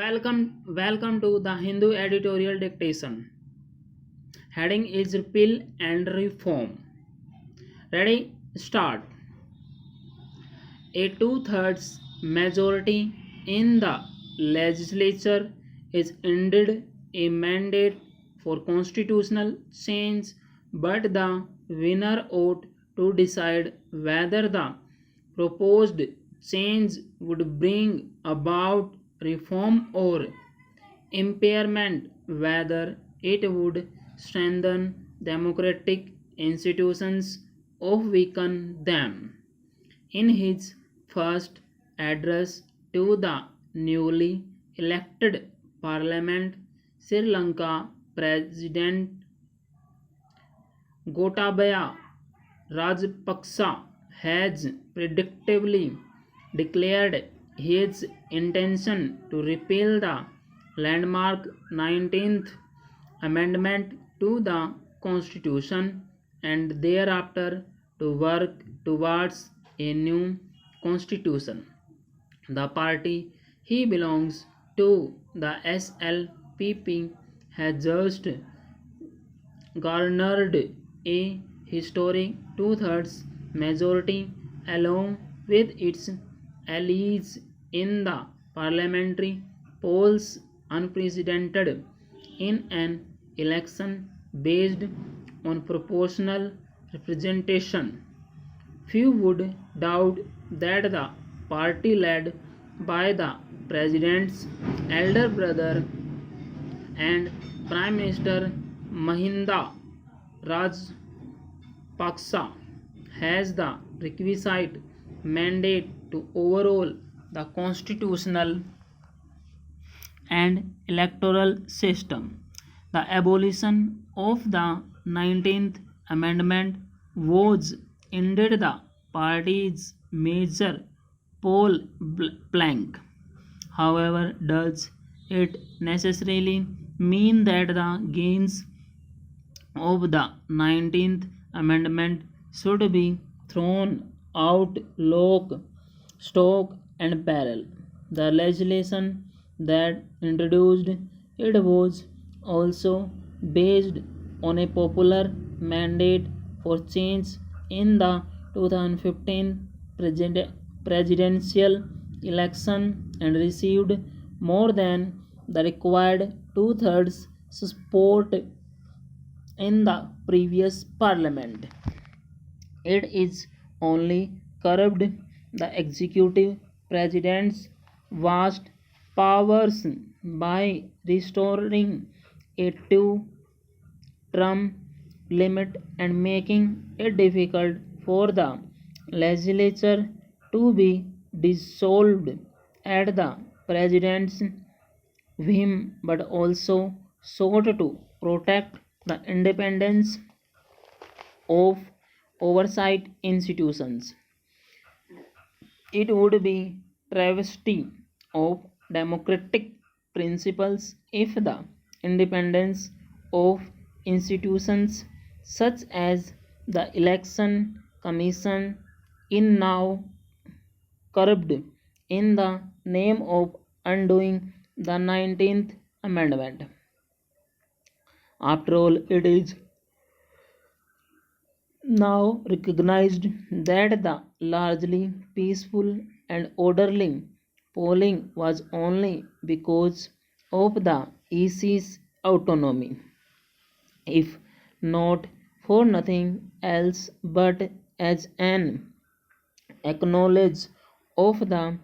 Welcome to the Hindu editorial dictation. Heading is repeal and reform. Ready? Start. A two-thirds majority in the legislature is indeed a mandate for constitutional change, but the winner ought to decide whether the proposed change would bring about reform or impairment, whether it would strengthen democratic institutions or weaken them. In his first address to the newly elected parliament, Sri Lanka President Gotabaya Rajapaksa has predictably declared his intention to repeal the landmark 19th Amendment to the Constitution and thereafter to work towards a new constitution. The party he belongs to, the SLPP, has just garnered a historic two-thirds majority along with its allies in the parliamentary polls, unprecedented in an election based on proportional representation. Few would doubt that the party led by the president's elder brother and Prime Minister Mahinda Rajapaksa has the requisite mandate to overhaul the constitutional and electoral system. The abolition of the 19th Amendment was indeed the party's major poll plank. However, does it necessarily mean that the gains of the 19th Amendment should be thrown out lock, stock, and barrel? The legislation that introduced it was also based on a popular mandate for change in the 2015 presidential election and received more than the required two-thirds support in the previous parliament. It is only curbed the executive president's vast powers by restoring a two-term limit and making it difficult for the legislature to be dissolved at the president's whim, but also sought to protect the independence of oversight institutions. It would be travesty of democratic principles if the independence of institutions such as the election commission is now curbed in the name of undoing the 19th Amendment. After all, it is now recognized that the largely peaceful and orderly polling was only because of the EC's autonomy, if not for nothing else but as an acknowledge of the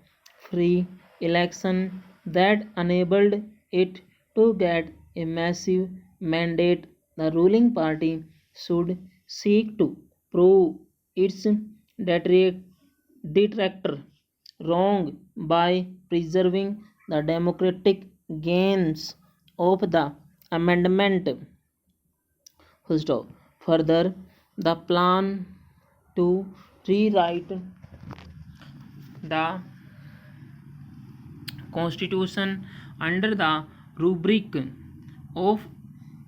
free election that enabled it to get a massive mandate. The ruling party should seek to prove its detractor wrong by preserving the democratic gains of the amendment. Full stop. Further, the plan to rewrite the constitution under the rubric of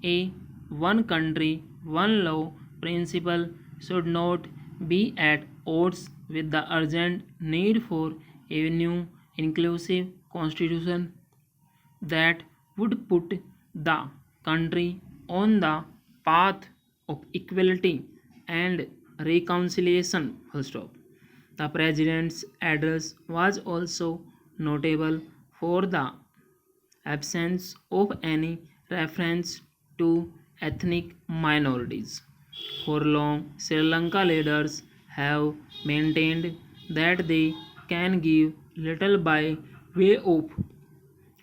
a one country, one law principle should not be at odds with the urgent need for a new inclusive constitution that would put the country on the path of equality and reconciliation. Full stop. The president's address was also notable for the absence of any reference to ethnic minorities. For long, Sri Lanka leaders have maintained that they can give little by way of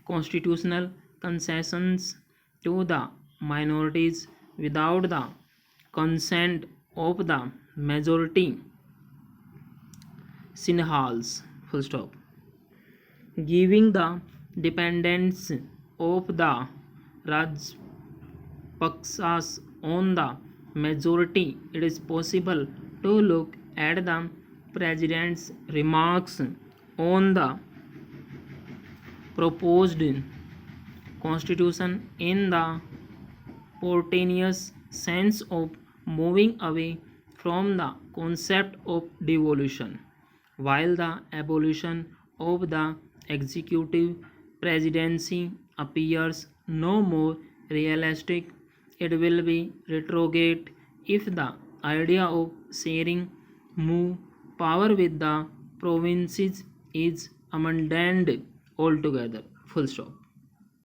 constitutional concessions to the minorities without the consent of the majority Sinhals. Full stop. Giving the dependence of the Rajpaksas on the majority, it is possible to look at the president's remarks on the proposed constitution in the spontaneous sense of moving away from the concept of devolution, while the abolition of the executive presidency appears no more realistic. It will be retrograde if the idea of sharing move power with the provinces is abandoned altogether. Full stop.